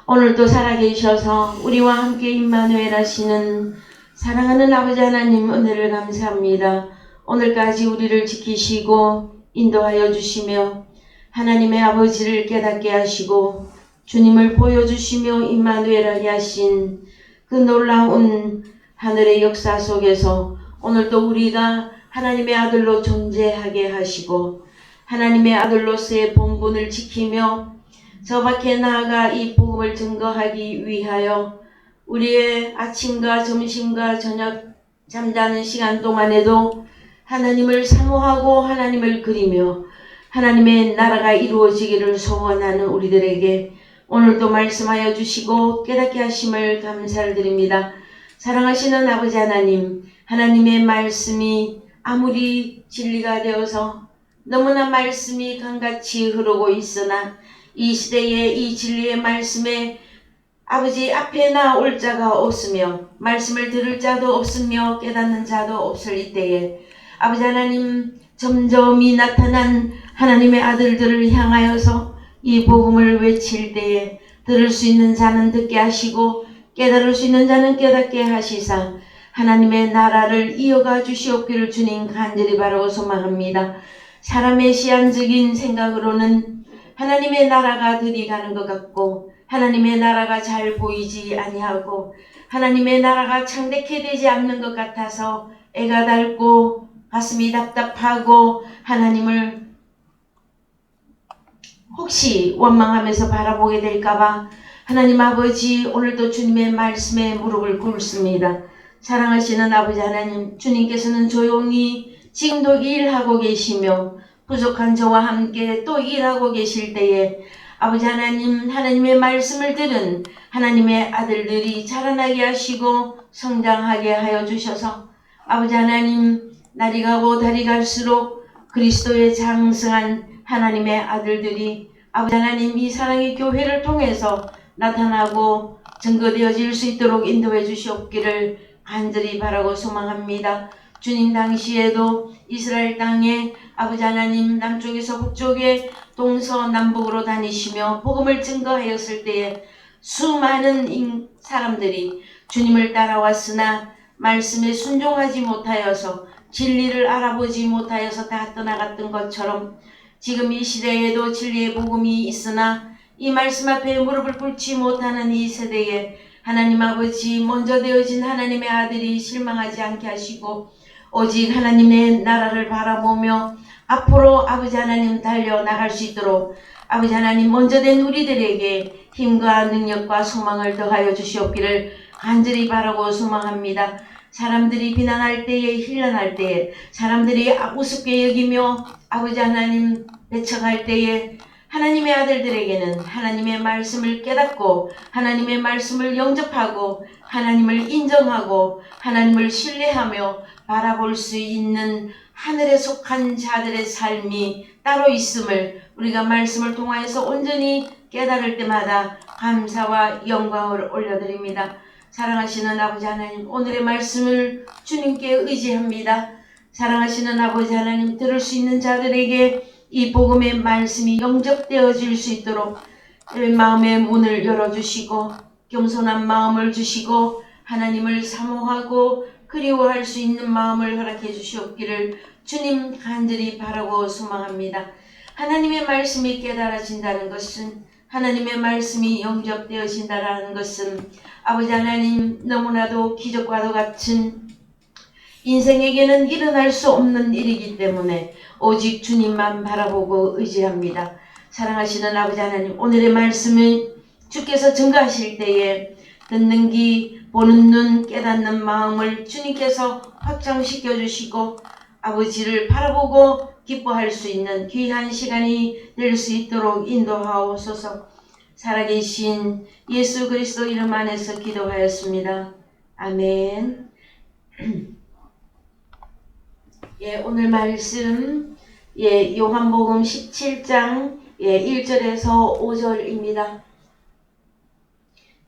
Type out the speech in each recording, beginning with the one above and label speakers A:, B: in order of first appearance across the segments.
A: 오늘도 살아계셔서 우리와 함께 임마누엘 하시는 사랑하는 아버지 하나님 은혜를 감사합니다. 오늘까지 우리를 지키시고 인도하여 주시며 하나님의 아버지를 깨닫게 하시고 주님을 보여주시며 임마누엘하게 하신 그 놀라운 하늘의 역사 속에서 오늘도 우리가 하나님의 아들로 존재하게 하시고 하나님의 아들로서의 본분을 지키며 저 밖에 나아가 이 복음을 증거하기 위하여 우리의 아침과 점심과 저녁 잠자는 시간 동안에도 하나님을 사모하고 하나님을 그리며 하나님의 나라가 이루어지기를 소원하는 우리들에게 오늘도 말씀하여 주시고 깨닫게 하심을 감사를 드립니다. 사랑하시는 아버지 하나님, 하나님의 말씀이 아무리 진리가 되어서 너무나 말씀이 강같이 흐르고 있으나 이 시대에 이 진리의 말씀에 아버지 앞에 나올 자가 없으며 말씀을 들을 자도 없으며 깨닫는 자도 없을 이때에 아버지 하나님 점점이 나타난 하나님의 아들들을 향하여서 이 복음을 외칠 때에 들을 수 있는 자는 듣게 하시고 깨달을 수 있는 자는 깨닫게 하시사 하나님의 나라를 이어가 주시옵기를 주님 간절히 바라고 소망합니다. 사람의 시한적인 생각으로는 하나님의 나라가 들이 가는 것 같고 하나님의 나라가 잘 보이지 아니하고 하나님의 나라가 창대케 되지 않는 것 같아서 애가 닳고 가슴이 답답하고 하나님을 혹시 원망하면서 바라보게 될까봐 하나님 아버지 오늘도 주님의 말씀에 무릎을 꿇습니다. 사랑하시는 아버지 하나님, 주님께서는 조용히 지금도 일하고 계시며 부족한 저와 함께 또 일하고 계실 때에 아버지 하나님, 하나님의 말씀을 들은 하나님의 아들들이 자라나게 하시고 성장하게 하여 주셔서 아버지 하나님, 날이 가고 달이 갈수록 그리스도의 장성한 하나님의 아들들이 아버지 하나님 이 사랑의 교회를 통해서 나타나고 증거되어질 수 있도록 인도해 주시옵기를 간절히 바라고 소망합니다. 주님 당시에도 이스라엘 땅에 아버지 하나님 남쪽에서 북쪽에 동서남북으로 다니시며 복음을 증거하였을 때에 수많은 사람들이 주님을 따라왔으나 말씀에 순종하지 못하여서 진리를 알아보지 못하여서 다 떠나갔던 것처럼 지금 이 시대에도 진리의 복음이 있으나 이 말씀 앞에 무릎을 꿇지 못하는 이 세대에 하나님 아버지 먼저 되어진 하나님의 아들이 실망하지 않게 하시고 오직 하나님의 나라를 바라보며 앞으로 아버지 하나님 달려나갈 수 있도록 아버지 하나님 먼저 된 우리들에게 힘과 능력과 소망을 더하여 주시옵기를 간절히 바라고 소망합니다. 사람들이 비난할 때에 힐난할 때에 사람들이 우습게 여기며 아버지 하나님 배척할 때에 하나님의 아들들에게는 하나님의 말씀을 깨닫고 하나님의 말씀을 영접하고 하나님을 인정하고 하나님을 신뢰하며 바라볼 수 있는 하늘에 속한 자들의 삶이 따로 있음을 우리가 말씀을 통하여서 온전히 깨달을 때마다 감사와 영광을 올려드립니다. 사랑하시는 아버지 하나님, 오늘의 말씀을 주님께 의지합니다. 사랑하시는 아버지 하나님, 들을 수 있는 자들에게 이 복음의 말씀이 영접되어질 수 있도록 마음의 문을 열어주시고 겸손한 마음을 주시고 하나님을 사모하고 그리워할 수 있는 마음을 허락해 주시옵기를 주님 간절히 바라고 소망합니다. 하나님의 말씀이 깨달아진다는 것은 하나님의 말씀이 영접되어진다는 것은 아버지 하나님 너무나도 기적과도 같은 인생에게는 일어날 수 없는 일이기 때문에 오직 주님만 바라보고 의지합니다. 사랑하시는 아버지 하나님, 오늘의 말씀을 주께서 증거하실 때에 듣는 귀, 보는 눈, 깨닫는 마음을 주님께서 확장시켜 주시고 아버지를 바라보고 기뻐할 수 있는 귀한 시간이 될 수 있도록 인도하옵소서. 살아계신 예수 그리스도 이름 안에서 기도하였습니다. 아멘. 예, 오늘 말씀 요한복음 17장 1절에서 5절입니다.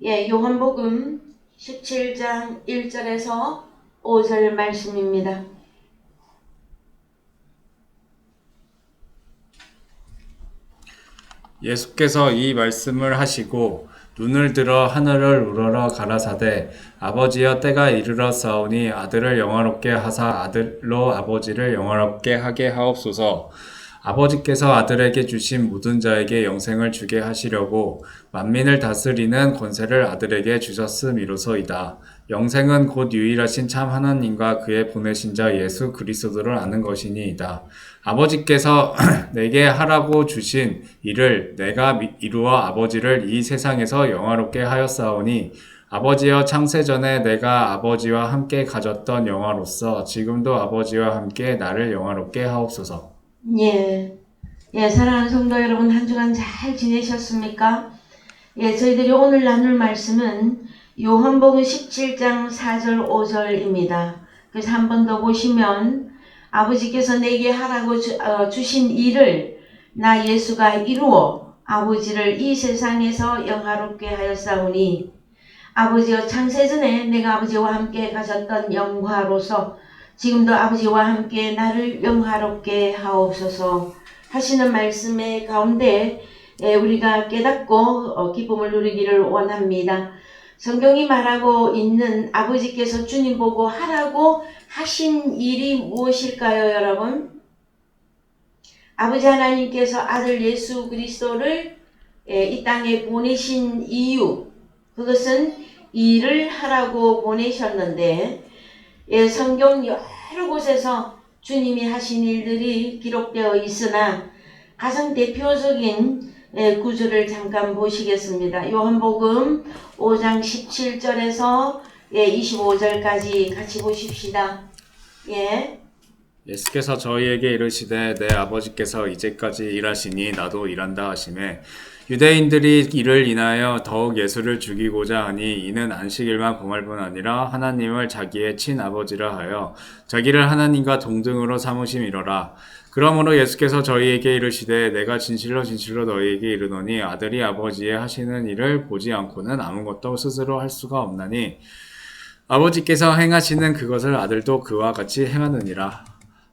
A: 요한복음 17장 1절에서 5절 말씀입니다.
B: 예수께서 이 말씀을 하시고 눈을 들어 하늘을 우러러 가라사대 아버지여 때가 이르렀사오니 아들을 영화롭게 하사 아들로 아버지를 영화롭게 하게 하옵소서. 아버지께서 아들에게 주신 모든 자에게 영생을 주게 하시려고 만민을 다스리는 권세를 아들에게 주셨음이로소이다. 영생은 곧 유일하신 참 하나님과 그의 보내신 자 예수 그리스도를 아는 것이니이다. 아버지께서 내게 하라고 주신 일을 내가 이루어 아버지를 이 세상에서 영화롭게 하였사오니 아버지여 창세전에 내가 아버지와 함께 가졌던 영화로서 지금도 아버지와 함께 나를 영화롭게 하옵소서.
A: 예, 사랑하는 성도 여러분, 한 주간 잘 지내셨습니까? 저희들이 오늘 나눌 말씀은 요한복음 17장 4절 5절입니다. 그래서 한 번 더 보시면 아버지께서 내게 하라고 주신 일을 나 예수가 이루어 아버지를 이 세상에서 영화롭게 하였사오니 아버지여 창세전에 내가 아버지와 함께 가졌던 영화로서 지금도 아버지와 함께 나를 영화롭게 하옵소서 하시는 말씀의 가운데 우리가 깨닫고 기쁨을 누리기를 원합니다. 성경이 말하고 있는 아버지께서 주님 보고 하라고 하신 일이 무엇일까요, 여러분? 아버지 하나님께서 아들 예수 그리스도를 이 땅에 보내신 이유, 그것은 일을 하라고 보내셨는데 성경 여러 곳에서 주님이 하신 일들이 기록되어 있으나 가장 대표적인 구절을 잠깐 보시겠습니다. 요한복음 5장 17절에서 25절까지 같이 보십시다.
B: 예수께서 저희에게 이르시되 내 아버지께서 이제까지 일하시니 나도 일한다 하시매 유대인들이 이를 인하여 더욱 예수를 죽이고자 하니 이는 안식일만 범할 뿐 아니라 하나님을 자기의 친아버지라 하여 자기를 하나님과 동등으로 삼으심이로라. 그러므로 예수께서 저희에게 이르시되 내가 진실로 진실로 너희에게 이르노니 아들이 아버지의 하시는 일을 보지 않고는 아무것도 스스로 할 수가 없나니 아버지께서 행하시는 그것을 아들도 그와 같이 행하느니라.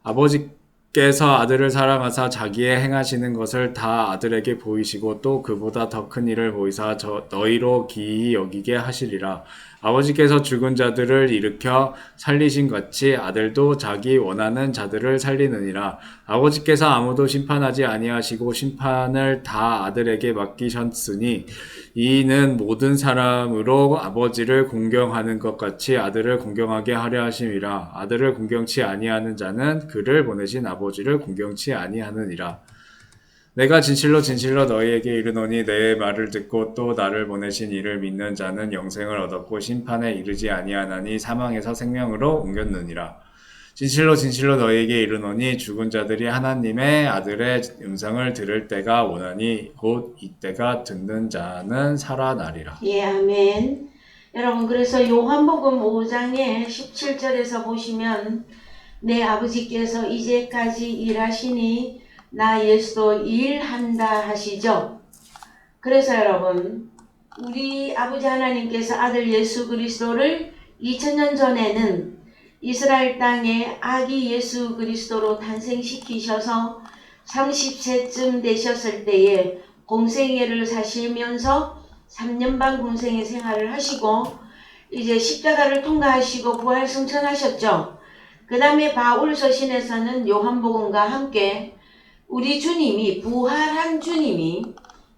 B: 아버지께서 아들을 사랑하사 자기의 행하시는 것을 다 아들에게 보이시고 또 그보다 더 큰 일을 보이사 너희로 기이 여기게 하시리라. 아버지께서 죽은 자들을 일으켜 살리신 같이 아들도 자기 원하는 자들을 살리느니라. 아버지께서 아무도 심판하지 아니하시고 심판을 다 아들에게 맡기셨으니 이는 모든 사람으로 아버지를 공경하는 것 같이 아들을 공경하게 하려 하심이라. 아들을 공경치 아니하는 자는 그를 보내신 아버지를 공경치 아니하느니라. 내가 진실로 진실로 너희에게 이르노니 내 말을 듣고 또 나를 보내신 이를 믿는 자는 영생을 얻었고 심판에 이르지 아니하나니 사망에서 생명으로 옮겼느니라. 진실로 진실로 너희에게 이르노니 죽은 자들이 하나님의 아들의 음성을 들을 때가 오나니 곧 이때가 듣는 자는 살아나리라.
A: 아멘. 여러분, 그래서 요한복음 5장의 17절에서 보시면 내 아버지께서 이제까지 일하시니 나 예수도 일한다 하시죠. 그래서 여러분, 우리 아버지 하나님께서 아들 예수 그리스도를 2000년 전에는 이스라엘 땅에 아기 예수 그리스도로 탄생시키셔서 30세쯤 되셨을 때에 공생애를 사시면서 3년 반 공생애 생활을 하시고 이제 십자가를 통과하시고 부활 승천하셨죠. 그 다음에 바울 서신에서는 요한복음과 함께 우리 주님이 부활한 주님이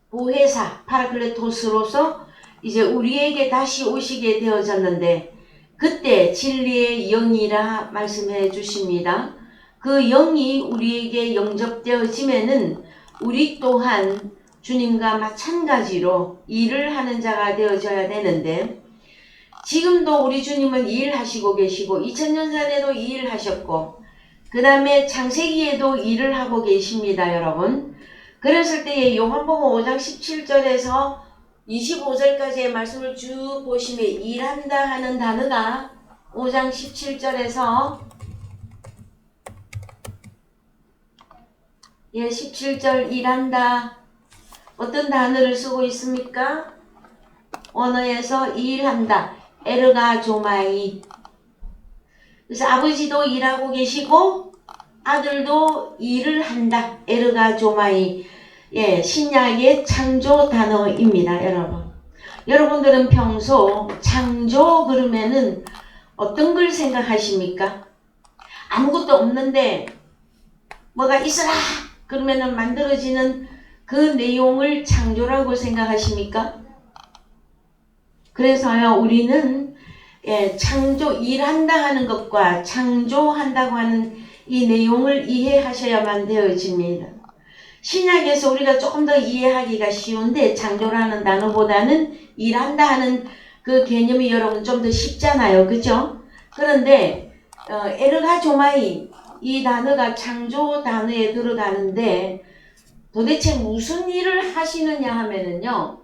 A: 보혜사 파라클레토스로서 이제 우리에게 다시 오시게 되어졌는데 그때 진리의 영이라 말씀해 주십니다. 그 영이 우리에게 영접되어지면은 우리 또한 주님과 마찬가지로 일을 하는 자가 되어져야 되는데 지금도 우리 주님은 일하시고 계시고 2000년 전에도 일하셨고 그 다음에 창세기에도 일을 하고 계십니다, 여러분. 그랬을 때에 요한복음 5장 17절에서 25절까지의 말씀을 쭉 보시면 일한다 하는 단어가 5장 17절에서 17절 일한다. 어떤 단어를 쓰고 있습니까? 언어에서 일한다. 에르가 조마이. 그래서 아버지도 일하고 계시고 아들도 일을 한다. 에르가 조마이. 신약의 창조 단어입니다, 여러분. 여러분들은 평소 창조 그러면은 어떤 걸 생각하십니까? 아무것도 없는데 뭐가 있어라 그러면은 만들어지는 그 내용을 창조라고 생각하십니까? 그래서요, 우리는 창조, 일한다 하는 것과 창조한다고 하는 이 내용을 이해하셔야만 되어집니다. 신약에서 우리가 조금 더 이해하기가 쉬운데 창조라는 단어보다는 일한다 하는 그 개념이 여러분 좀 더 쉽잖아요. 그죠? 그런데 에르가조마이 이 단어가 창조 단어에 들어가는데 도대체 무슨 일을 하시느냐 하면은요.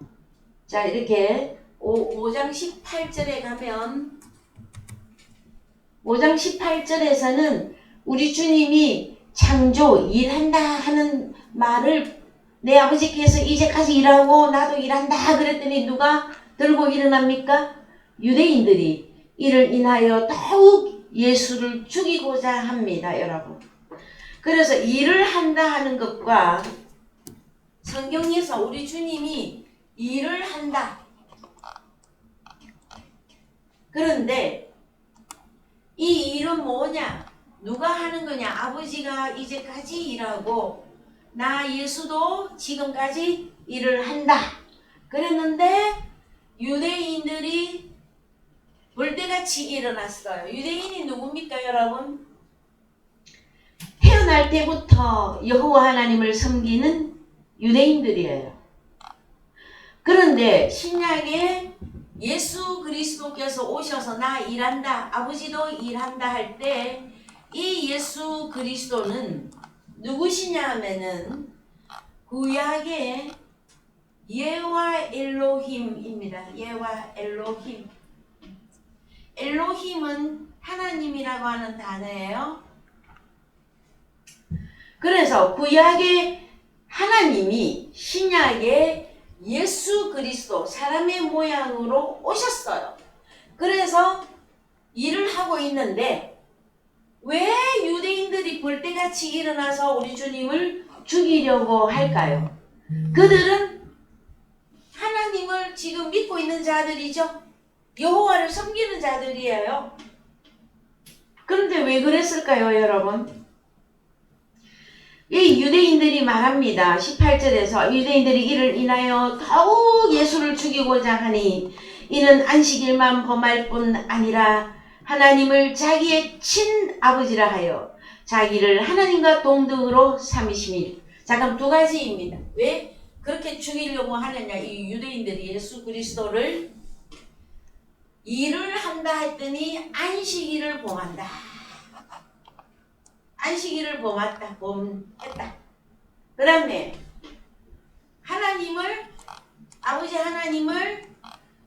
A: 자, 이렇게 5장 18절에 가면 5장 18절에서는 우리 주님이 창조, 일한다 하는 말을 내 아버지께서 이제까지 일하고 나도 일한다 그랬더니 누가 들고 일어납니까? 유대인들이 이를 인하여 더욱 예수를 죽이고자 합니다. 여러분. 그래서 일을 한다 하는 것과 성경에서 우리 주님이 일을 한다. 그런데 이 일은 뭐냐? 누가 하는 거냐? 아버지가 이제까지 일하고 나 예수도 지금까지 일을 한다. 그랬는데 유대인들이 벌떼같이 일어났어요. 유대인이 누굽니까 여러분? 태어날 때부터 여호와 하나님을 섬기는 유대인들이에요. 그런데 신약에 예수 그리스도께서 오셔서 나 일한다, 아버지도 일한다 할 때 이 예수 그리스도는 누구시냐 하면은 구약의 예와 엘로힘입니다. 예와 엘로힘. 엘로힘은 하나님이라고 하는 단어예요. 그래서 구약의 하나님이 신약의 예수 그리스도 사람의 모양으로 오셨어요. 그래서 일을 하고 있는데 왜 유대인들이 벌떼같이 일어나서 우리 주님을 죽이려고 할까요? 그들은 하나님을 지금 믿고 있는 자들이죠. 여호와를 섬기는 자들이에요. 그런데 왜 그랬을까요, 여러분? 이 유대인들이 말합니다. 18절에서 유대인들이 이를 인하여 더욱 예수를 죽이고자 하니 이는 안식일만 범할 뿐 아니라 하나님을 자기의 친아버지라 하여 자기를 하나님과 동등으로 삼으심이. 잠깐 두 가지입니다. 왜 그렇게 죽이려고 하느냐. 이 유대인들이 예수 그리스도를 일을 한다 했더니 안식일을 범한다. 안식일을 범했다. 범했다. 그 다음에 하나님을 아버지 하나님을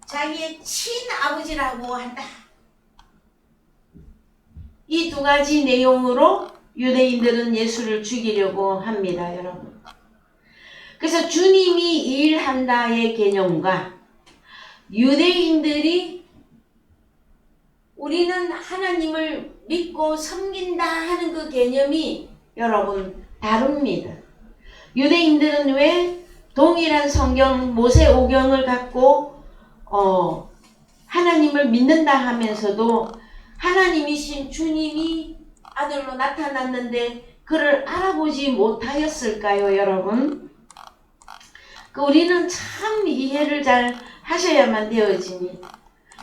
A: 자기의 친아버지라고 한다. 이 두 가지 내용으로 유대인들은 예수를 죽이려고 합니다. 여러분. 그래서 주님이 일한다의 개념과 유대인들이 우리는 하나님을 믿고 섬긴다 하는 그 개념이 여러분 다릅니다. 유대인들은 왜 동일한 성경 모세오경을 갖고 하나님을 믿는다 하면서도 하나님이신 주님이 아들로 나타났는데 그를 알아보지 못하였을까요, 여러분? 우리는 참 이해를 잘 하셔야만 되어집니다.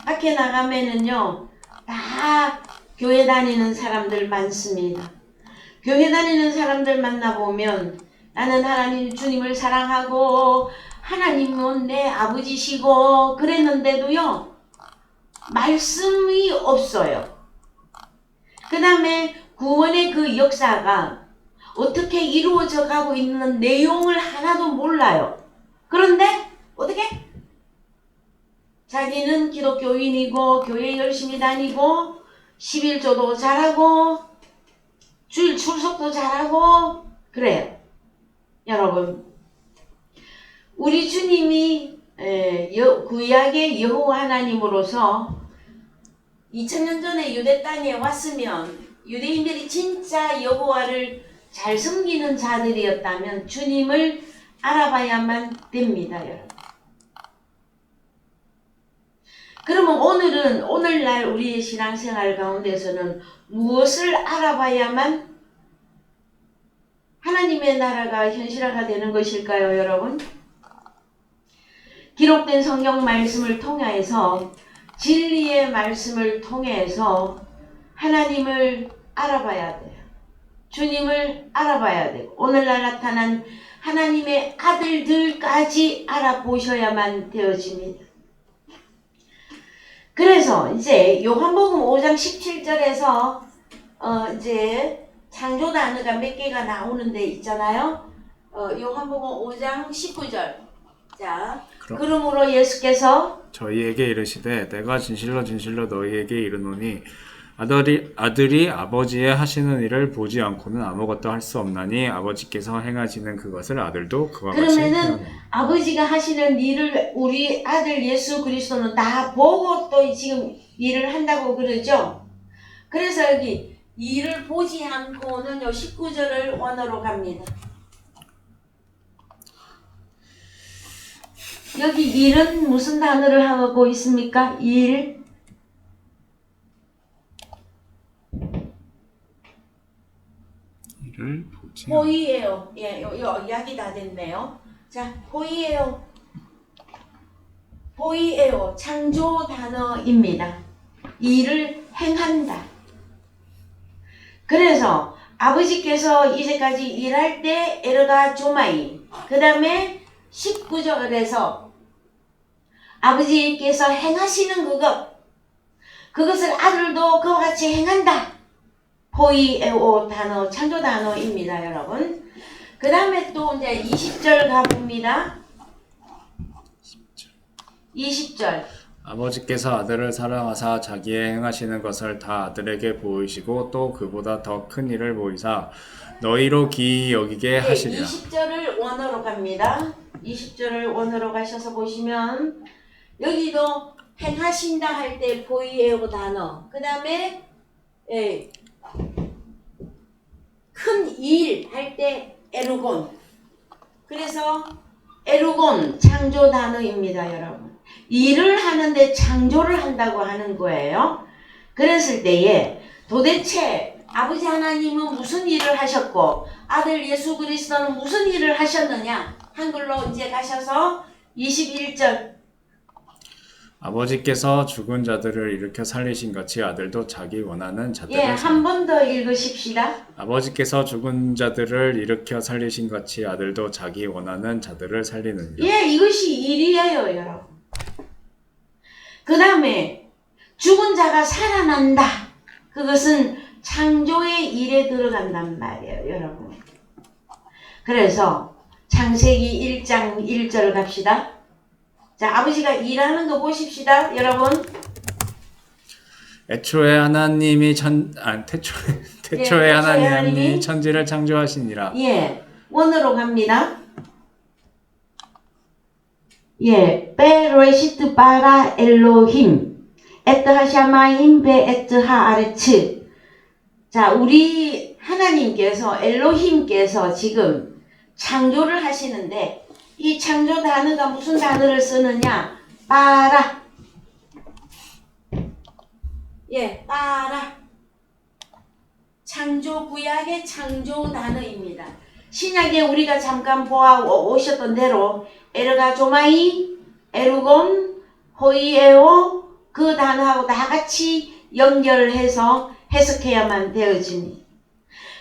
A: 밖에 나가면은요, 다 교회 다니는 사람들 많습니다. 교회 다니는 사람들 만나보면 나는 하나님 주님을 사랑하고 하나님은 내 아버지시고 그랬는데도요, 말씀이 없어요. 그 다음에 구원의 그 역사가 어떻게 이루어져 가고 있는 내용을 하나도 몰라요. 그런데 어떻게? 자기는 기독교인이고 교회 열심히 다니고 11조도 잘하고 주일 출석도 잘하고 그래요. 여러분, 우리 주님이 구약의 여호와 하나님으로서 2000년 전에 유대 땅에 왔으면 유대인들이 진짜 여호와를 잘 섬기는 자들이었다면 주님을 알아봐야만 됩니다. 여러분. 그러면 오늘날 우리의 신앙생활 가운데서는 무엇을 알아봐야만 하나님의 나라가 현실화가 되는 것일까요, 여러분? 기록된 성경 말씀을 통해서 진리의 말씀을 통해서 하나님을 알아봐야 돼요. 주님을 알아봐야 되고 오늘날 나타난 하나님의 아들들까지 알아보셔야만 되어집니다. 그래서 이제 요한복음 5장 17절에서 이제 창조 단어가 몇 개가 나오는데 있잖아요. 요한복음 5장 19절. 자, 그러므로 예수께서
B: 저희에게 이르시되 내가 진실로 진실로 너희에게 이르노니 아들이 아버지의 하시는 일을 보지 않고는 아무것도 할 수 없나니 아버지께서 행하시는 그것을 아들도 그와 같이
A: 그러면은
B: 행하노니.
A: 아버지가 하시는 일을 우리 아들 예수 그리스도는 다 보고 또 지금 일을 한다고 그러죠. 그래서 여기 일을 보지 않고는 요 19절을 원어로 갑니다. 여기 일은 무슨 단어를 하고 있습니까? 일.
B: 일을 보지
A: 호의예요. 예, 요 이야기 다 됐네요. 자, 호의예요. 호의예요. 창조 단어입니다. 일을 행한다. 그래서 아버지께서 이제까지 일할 때 에르가 조마이, 그 다음에 19절에서 아버지께서 행하시는 그것을 아들도 그와 같이 행한다. 호이에오 단어, 창조 단어입니다, 여러분. 그 다음에 또 이제 20절 가봅니다. 20절.
B: 아버지께서 아들을 사랑하사 자기의 행하시는 것을 다 아들에게 보이시고 또 그보다 더 큰 일을 보이사 너희로 기이 여기게 하시리라.
A: 20절을 원어로 갑니다. 20절을 원어로 가셔서 보시면 여기도 행하신다 할 때 보이에오 단어, 그 다음에 큰 일 할 때 에루곤. 그래서 에루곤 창조 단어입니다, 여러분. 일을 하는데 창조를 한다고 하는 거예요. 그랬을 때에 도대체 아버지 하나님은 무슨 일을 하셨고 아들 예수 그리스도는 무슨 일을 하셨느냐? 한글로 이제 가셔서 21절.
B: 아버지께서 죽은 자들을 일으켜 살리신 같이 아들도 자기 원하는 자들을
A: 한 번 더 읽으십시다.
B: 아버지께서 죽은 자들을 일으켜 살리신 같이 아들도 자기 원하는 자들을 살리느니라.
A: 이것이 일이에요, 여러분. 그 다음에 죽은 자가 살아난다. 그것은 창조의 일에 들어간단 말이에요, 여러분. 그래서 창세기 1장 1절 갑시다. 자, 아버지가 일하는 거 보십시다, 여러분.
B: 태초에 하나님이 하나님이 천지를 창조하시니라.
A: 원어로 갑니다. 베레시트 바라 엘로힘 에트 하샤마임 베 에트 하아레츠. 자, 우리 하나님께서 엘로힘께서 지금 창조를 하시는데 이 창조 단어가 무슨 단어를 쓰느냐? 바라. 바라. 창조 구약의 창조 단어입니다. 신약에 우리가 잠깐 보아 오셨던 대로 에르가 조마이, 에루곤, 호이에오 그 단어하고 다 같이 연결해서 해석해야만 되어집니다.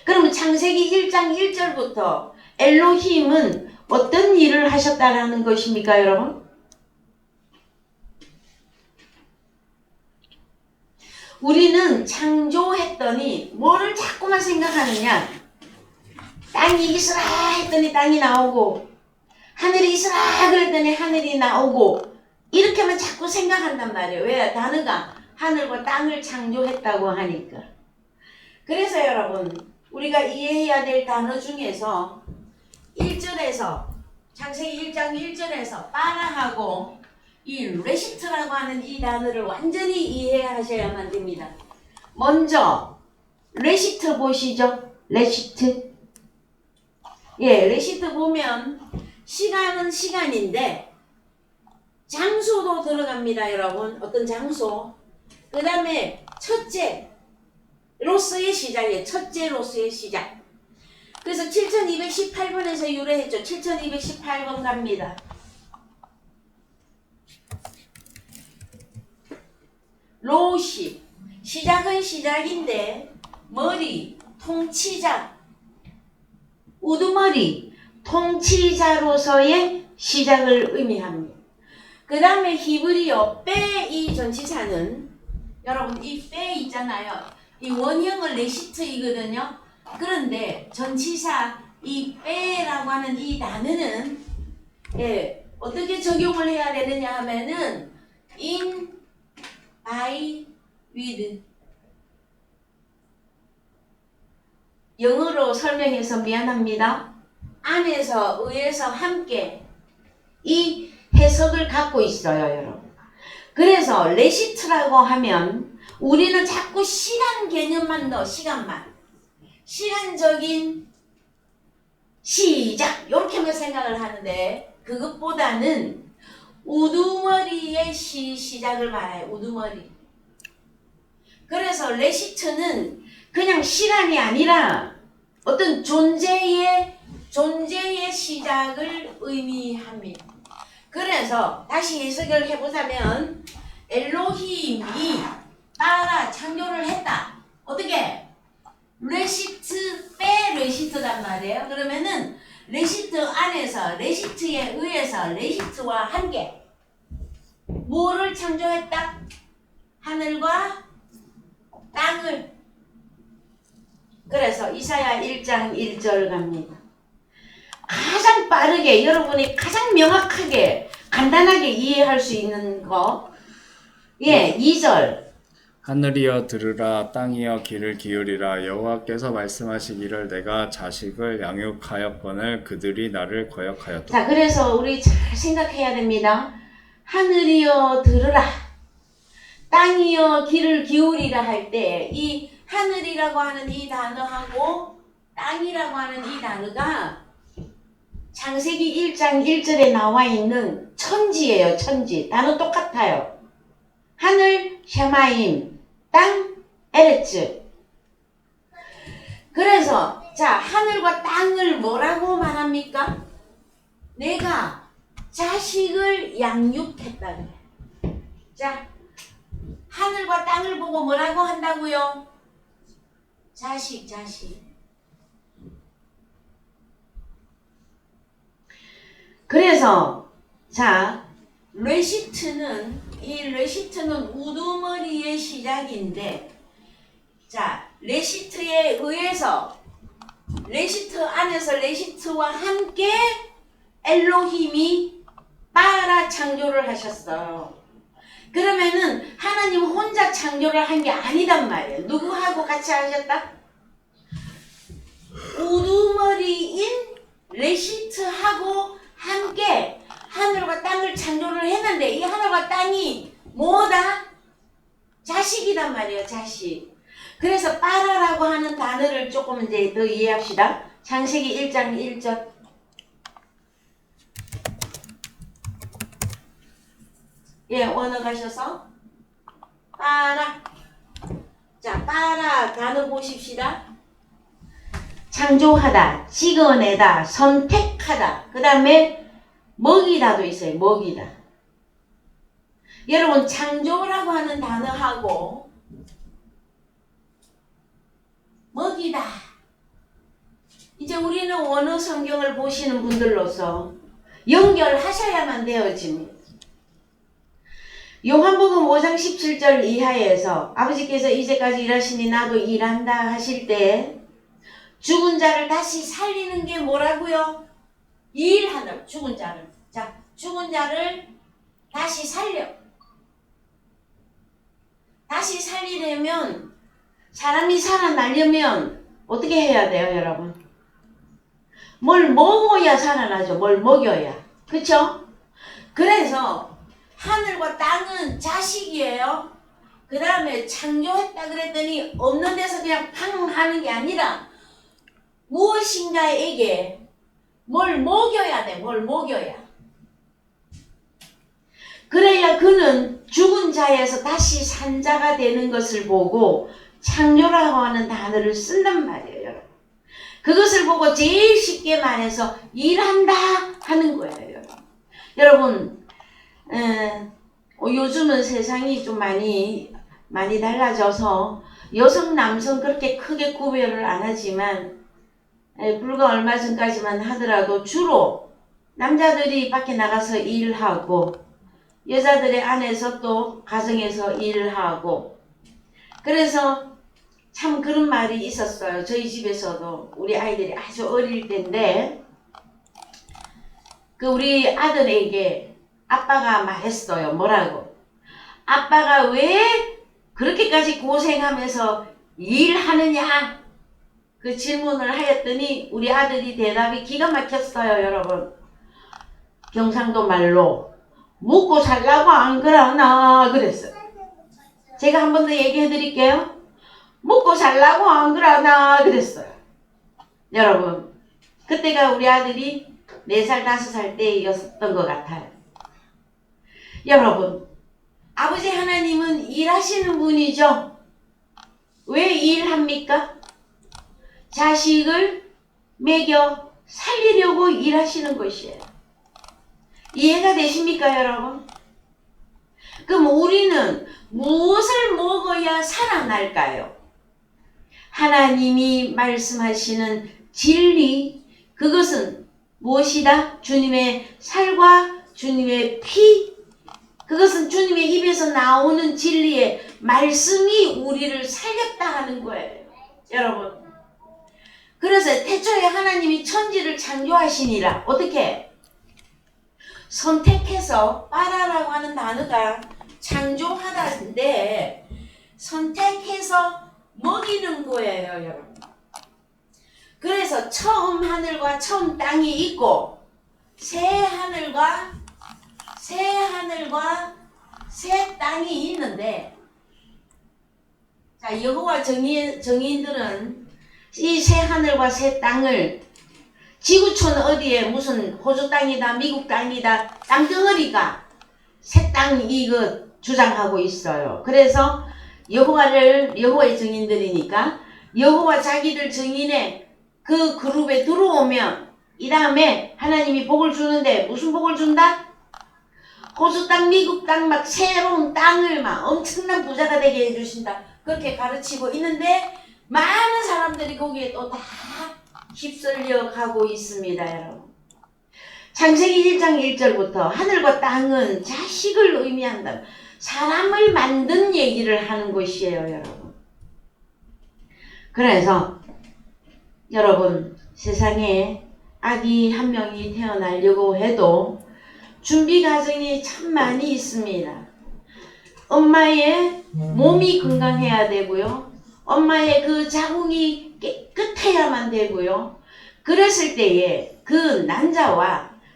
A: 그러면 창세기 1장 1절부터 엘로힘은 어떤 일을 하셨다라는 것입니까, 여러분? 우리는 창조했더니 뭐를 자꾸만 생각하느냐? 땅이 있으라 했더니 땅이 나오고 하늘이 있으라 그랬더니 하늘이 나오고 이렇게만 자꾸 생각한단 말이에요. 왜? 단어가 하늘과 땅을 창조했다고 하니까. 그래서 여러분 우리가 이해해야 될 단어 중에서 1절에서 창세기 1장 1절에서 빠라하고 이 레시트라고 하는 이 단어를 완전히 이해하셔야만 됩니다. 먼저 레시트 보시죠. 레시트. 레시트 보면 시간은 시간인데 장소도 들어갑니다, 여러분. 어떤 장소. 그 다음에 첫째로서의 시작이에요. 첫째로서의 시작. 그래서 7218번에서 유래했죠. 7218번 갑니다. 로시. 시작은 시작인데 머리, 통치자, 우두머리, 통치자로서의 시작을 의미합니다. 그 다음에 히브리어 빼이 전치사는 여러분 이 빼 있잖아요. 이 원형은 레시트이거든요. 그런데 전치사 이 빼라고 하는 이 단어는 어떻게 적용을 해야 되느냐 하면은 in, by, with 영어로 설명해서 미안합니다. 안에서, 의에서 함께 이 해석을 갖고 있어요, 여러분. 그래서 레시트라고 하면 우리는 자꾸 시간 개념만 넣어, 시간만. 시간적인 시작 이렇게만 생각을 하는데 그것보다는 우두머리의 시작을 말해요. 우두머리. 그래서 레시트는 그냥 시간이 아니라 어떤 존재의 시작을 의미합니다. 그래서 다시 해석을 해보자면 엘로힘이 따라 창조를 했다. 어떻게? 레시트 빼 레시트단 말이에요. 그러면은 레시트 안에서 레시트에 의해서 레시트와 함께 뭐를 창조했다? 하늘과 땅을. 그래서 이사야 1장 1절 갑니다. 가장 빠르게 여러분이 가장 명확하게 간단하게 이해할 수 있는 거. 2절.
B: 하늘이여 들으라 땅이여 귀를 기울이라 여호와께서 말씀하시기를 내가 자식을 양육하였거늘 그들이 나를 거역하였도다.
A: 자, 그래서 우리 잘 생각해야 됩니다. 하늘이여 들으라 땅이여 귀를 기울이라 할 때 이 하늘이라고 하는 이 단어하고 땅이라고 하는 이 단어가 창세기 1장 1절에 나와 있는 천지예요. 천지. 단어 똑같아요. 하늘 샤마임, 땅 에레츠. 그래서 자, 하늘과 땅을 뭐라고 말합니까? 내가 자식을 양육했다 그래. 자, 하늘과 땅을 보고 뭐라고 한다고요? 자식. 그래서 자, 레시트는 우두머리의 시작인데, 자, 레시트에 의해서 레시트 안에서 레시트와 함께 엘로힘이 빠라 창조를 하셨어요. 그러면은 하나님 혼자 창조를 한 게 아니단 말이에요. 누구하고 같이 하셨다? 우두머리인 레시트하고 함께 하늘과 땅을 창조를 했는데 이 하늘과 땅이 뭐다? 자식이단 말이에요. 자식. 그래서 빠라라고 하는 단어를 조금 이제 더 이해합시다. 창세기 1장 1절. 원어 가셔서 빠라. 자, 빠라 단어 보십시다. 창조하다, 찍어내다, 선택하다. 그 다음에 먹이다도 있어요. 먹이다. 여러분 창조라고 하는 단어하고 먹이다. 이제 우리는 원어 성경을 보시는 분들로서 연결하셔야만 되어집니다. 요한복음 5장 17절 이하에서 아버지께서 이제까지 일하시니 나도 일한다 하실 때 죽은 자를 다시 살리는 게 뭐라고요? 일하는 죽은 자를. 자, 죽은 자를 다시 살려. 다시 살리려면 사람이 살아나려면 어떻게 해야 돼요, 여러분? 뭘 먹어야 살아나죠. 뭘 먹여야. 그쵸? 그래서 하늘과 땅은 자식이에요. 그 다음에 창조했다 그랬더니 없는 데서 그냥 팡 하는 게 아니라 무엇인가에게 뭘 먹여야 돼. 뭘 먹여야. 그래야 그는 죽은 자에서 다시 산 자가 되는 것을 보고 창조라고 하는 단어를 쓴단 말이에요. 여러분. 그것을 보고 제일 쉽게 말해서 일한다 하는 거예요. 여러분, 요즘은 세상이 좀 많이 달라져서 여성 남성 그렇게 크게 구별을 안 하지만 불과 얼마 전까지만 하더라도 주로 남자들이 밖에 나가서 일하고 여자들의 안에서 또 가정에서 일하고, 그래서 참 그런 말이 있었어요. 저희 집에서도 우리 아이들이 아주 어릴 때인데 그 우리 아들에게 아빠가 말했어요. 뭐라고? 아빠가 왜 그렇게까지 고생하면서 일하느냐? 그 질문을 하였더니 우리 아들이 대답이 기가 막혔어요. 여러분, 경상도 말로 먹고 살라고 안 그러나 그랬어요. 제가 한 번 더 얘기해 드릴게요. 먹고 살라고 안 그러나 그랬어요. 여러분, 그때가 우리 아들이 4살 5살 때였던 것 같아요. 여러분, 아버지 하나님은 일하시는 분이죠. 왜 일합니까? 자식을 먹여 살리려고 일하시는 것이에요. 이해가 되십니까, 여러분? 그럼 우리는 무엇을 먹어야 살아날까요? 하나님이 말씀하시는 진리, 그것은 무엇이다? 주님의 살과 주님의 피, 그것은 주님의 입에서 나오는 진리의 말씀이 우리를 살렸다 하는 거예요. 여러분, 그래서 태초에 하나님이 천지를 창조하시니라. 어떻게? 선택해서, 빠라라고 하는 단어가 창조하다인데 선택해서 먹이는 거예요, 여러분. 그래서 처음 하늘과 처음 땅이 있고 새 하늘과 새 땅이 있는데, 자, 여호와 정의인들은 이 새 하늘과 새 땅을 지구촌 어디에 무슨 호주 땅이다 미국 땅이다 땅덩어리가 새 땅 이거 주장하고 있어요. 그래서 여호와의 증인들이니까 여호와 자기들 증인의 그 그룹에 들어오면 이 다음에 하나님이 복을 주는데 무슨 복을 준다? 호주 땅 미국 땅 막 새로운 땅을 막 엄청난 부자가 되게 해주신다. 그렇게 가르치고 있는데 많은 사람들이 거기에 또 다 휩쓸려 가고 있습니다. 여러분, 창세기 1장 1절부터 하늘과 땅은 자식을 의미한다. 사람을 만든 얘기를 하는 것이에요. 여러분, 그래서 여러분, 세상에 아기 한 명이 태어나려고 해도 준비 과정이 참 많이 있습니다. 엄마의 몸이 건강해야 되고요. 엄마의 그 자궁이 깨끗해야만 되고요. 그랬을 때에 그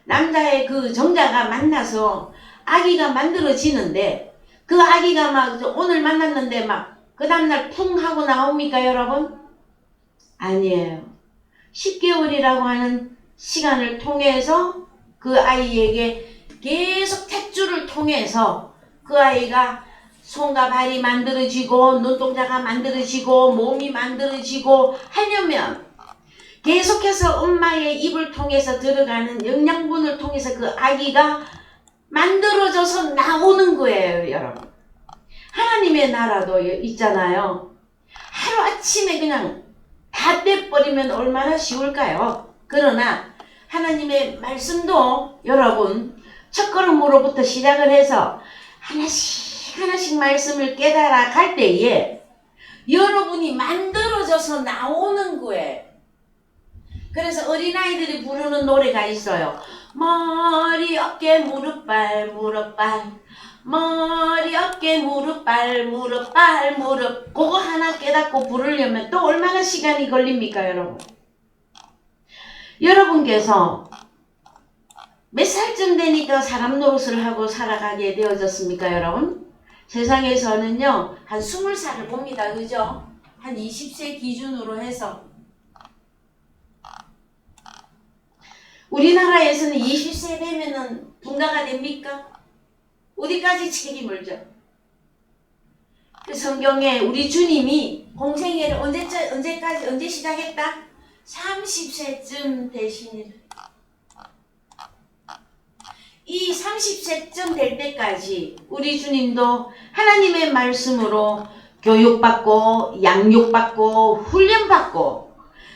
A: 남자의 그 정자가 만나서 아기가 만들어지는데 그 아기가 막 오늘 만났는데 막 그 다음날 풍 하고 나옵니까, 여러분? 아니에요. 10개월이라고 하는 시간을 통해서 그 아이에게 계속 탯줄을 통해서 그 아이가 손과 발이 만들어지고 눈동자가 만들어지고 몸이 만들어지고 하려면 계속해서 엄마의 입을 통해서 들어가는 영양분을 통해서 그 아기가 만들어져서 나오는 거예요, 여러분. 하나님의 나라도 있잖아요. 하루아침에 그냥 다 떼버리면 얼마나 쉬울까요? 그러나 하나님의 말씀도 여러분 첫걸음으로부터 시작을 해서 하나씩 말씀을 깨달아 갈 때에 여러분이 만들어져서 나오는 거예요. 그래서 어린아이들이 부르는 노래가 있어요. 머리 어깨 무릎발 무릎발 머리 어깨 무릎발 무릎발 무릎, 그거 하나 깨닫고 부르려면 또 얼마나 시간이 걸립니까, 여러분? 여러분께서 몇 살쯤 되니까 사람 노릇을 하고 살아가게 되어졌습니까, 여러분? 세상에서는요, 한 20살을 봅니다. 그죠? 한 20세 기준으로 해서. 우리나라에서는 20세 되면은 분가가 됩니까? 어디까지 책임을 져? 그 성경에 우리 주님이 공생애를 언제 시작했다? 30세쯤 되시니라. 이 30세쯤 될 때까지 우리 주님도 하나님의 말씀으로 교육받고 양육받고 훈련받고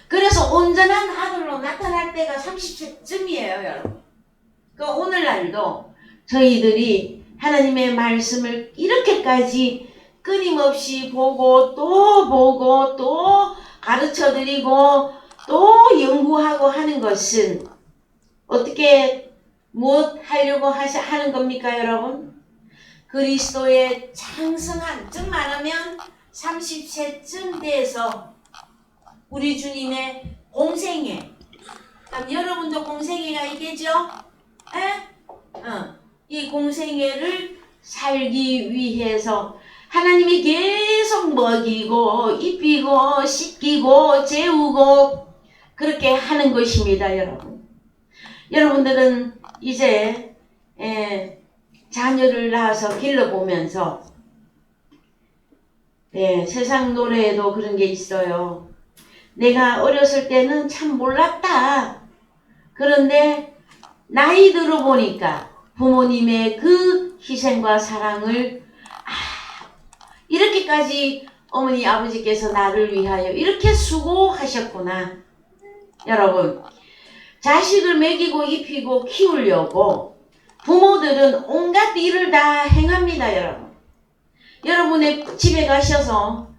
A: 그래서 온전한 아들로 나타날 때가 30세쯤이에요, 여러분. 그 오늘날도 저희들이 하나님의 말씀을 이렇게까지 끊임없이 보고 또 가르쳐드리고 또 연구하고 하는 것은 어떻게 무엇 하려고 하는 겁니까, 여러분? 그리스도의 창성한, 즉 말하면 30세쯤 돼서 우리 주님의 공생애. 그럼 여러분도 공생애가 있겠죠? 이 공생애를 살기 위해서 하나님이 계속 먹이고 입히고 씻기고 재우고 그렇게 하는 것입니다, 여러분. 여러분들은 이제 자녀를 낳아서 길러보면서 세상 노래에도 그런 게 있어요. 내가 어렸을 때는 참 몰랐다. 그런데 나이 들어보니까 부모님의 그 희생과 사랑을 이렇게까지 어머니 아버지께서 나를 위하여 이렇게 수고하셨구나. 여러분, 자식을 먹이고 입히고 키우려고 부모들은 온갖 일을 다 행합니다, 여러분. 여러분의 집에 가셔서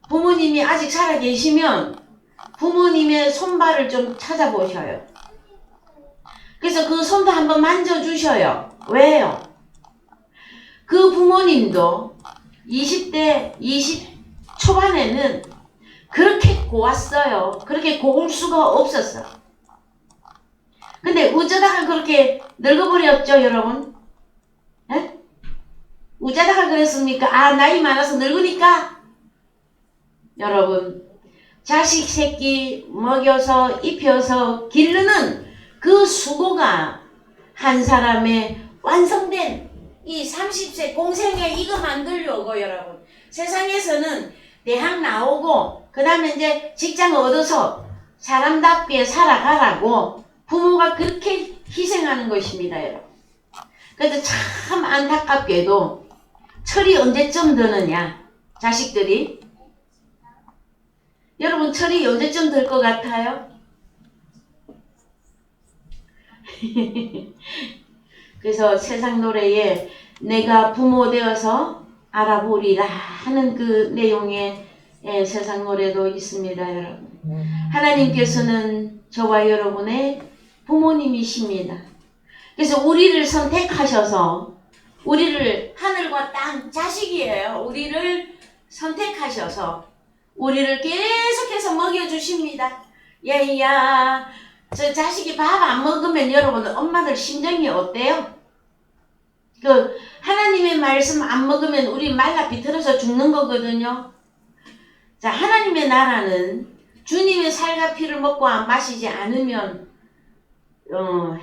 A: 부모님이 아직 살아 계시면 부모님의 손발을 좀 찾아보셔요. 그래서 그 손도 한번 만져주셔요. 왜요? 그 부모님도 20대, 20 초반에는 그렇게 고왔어요. 그렇게 고울 수가 없었어. 근데 어쩌다가 그렇게 늙어버렸죠, 여러분? 에? 어쩌다가 그랬습니까? 나이 많아서 늙으니까? 여러분, 자식 새끼 먹여서 입혀서 기르는 그 수고가 한 사람의 완성된 이 30세 공생애 이거 만들려고 여러분 세상에서는 대학 나오고 그 다음에 이제 직장 얻어서 사람답게 살아가라고 부모가 그렇게 희생하는 것입니다, 여러분. 그래서 참 안타깝게도 철이 언제쯤 드느냐, 자식들이. 여러분, 철이 언제쯤 들 것 같아요? 그래서 세상 노래에 내가 부모 되어서 알아보리라 하는 그 내용의 세상 노래도 있습니다, 여러분. 하나님께서는 저와 여러분의 부모님이십니다. 그래서 우리를 선택하셔서 우리를 하늘과 땅 자식이에요. 우리를 선택하셔서 우리를 계속해서 먹여주십니다. 야야, 저 자식이 밥 안 먹으면 여러분 엄마들 심정이 어때요? 그 하나님의 말씀 안 먹으면 우리 말라 비틀어서 죽는 거거든요. 자, 하나님의 나라는 주님의 살과 피를 먹고 마시지 않으면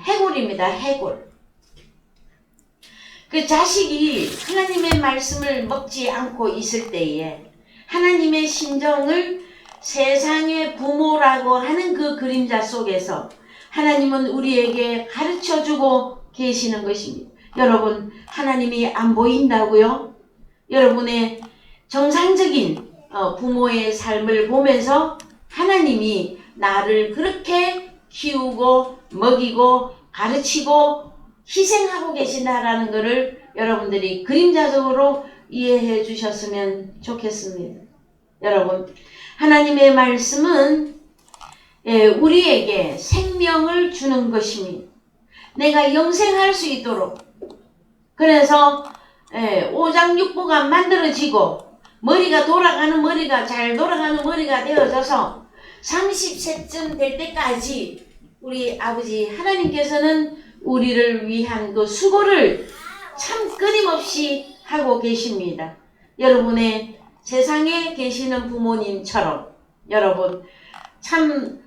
A: 해골입니다. 해골. 그 자식이 하나님의 말씀을 먹지 않고 있을 때에 하나님의 심정을 세상의 부모라고 하는 그 그림자 속에서 하나님은 우리에게 가르쳐주고 계시는 것입니다. 여러분, 하나님이 안 보인다고요? 여러분의 정상적인 부모의 삶을 보면서 하나님이 나를 그렇게 키우고 먹이고 가르치고 희생하고 계신다라는 것을 여러분들이 그림자적으로 이해해 주셨으면 좋겠습니다. 여러분, 하나님의 말씀은 우리에게 생명을 주는 것입니다. 내가 영생할 수 있도록. 그래서 오장육부가 만들어지고 머리가 잘 돌아가는 머리가 되어져서 30세쯤 될 때까지 우리 아버지 하나님께서는 우리를 위한 그 수고를 참 끊임없이 하고 계십니다. 여러분의 세상에 계시는 부모님처럼 여러분 참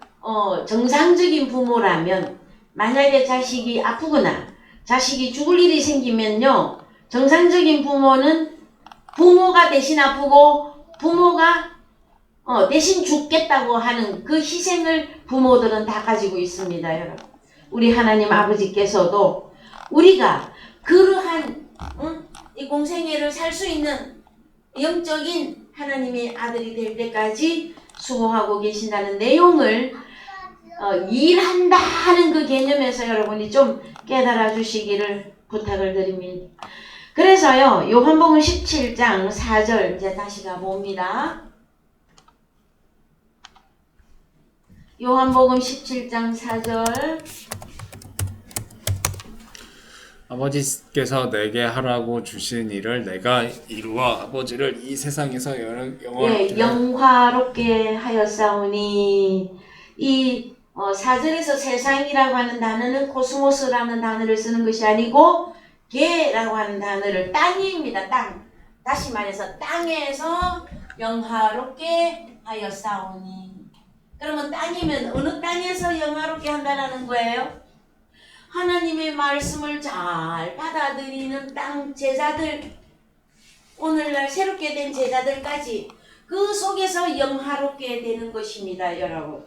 A: 정상적인 부모라면 만약에 자식이 아프거나 자식이 죽을 일이 생기면요, 정상적인 부모는 부모가 대신 아프고 부모가 대신 죽겠다고 하는 그 희생을 부모들은 다 가지고 있습니다, 여러분. 우리 하나님 아버지께서도 우리가 그러한 이 공생애를 살 수 있는 영적인 하나님의 아들이 될 때까지 수고하고 계신다는 내용을 일한다 하는 그 개념에서 여러분이 좀 깨달아 주시기를 부탁을 드립니다. 그래서요, 요한복음 17장 4절 이제 다시 가봅니다. 요한복음 17장 4절.
B: 아버지께서 내게 하라고 주신 일을 내가 이루어 아버지를 이 세상에서
A: 영화롭게 하였사오니. 이 4절에서 세상이라고 하는 단어는 코스모스라는 단어를 쓰는 것이 아니고 게라고 하는 단어를 땅입니다. 땅. 다시 말해서 땅에서 영화롭게 하였사오니. 그러면 땅이면 어느 땅에서 영화롭게 한다는 거예요? 하나님의 말씀을 잘 받아들이는 땅 제자들, 오늘날 새롭게 된 제자들까지 그 속에서 영화롭게 되는 것입니다, 여러분.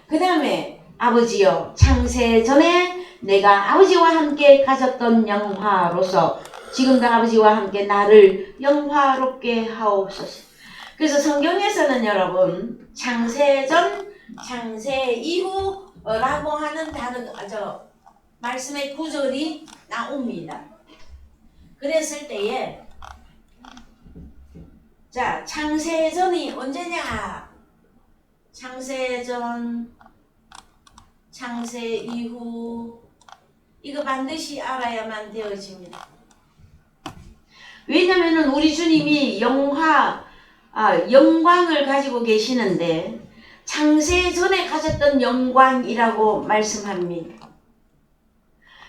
A: 그 다음에 아버지여, 창세 전에 내가 아버지와 함께 가졌던 영화로서 지금도 아버지와 함께 나를 영화롭게 하옵소서. 그래서 성경에서는 여러분 창세전, 창세 이후라고 하는 단어, 말씀의 구절이 나옵니다. 그랬을 때에 자, 창세전이 언제냐? 창세전, 창세 이후, 이거 반드시 알아야만 되어집니다. 왜냐면은 우리 주님이 영광을 가지고 계시는데 창세 전에 가졌던 영광이라고 말씀합니다.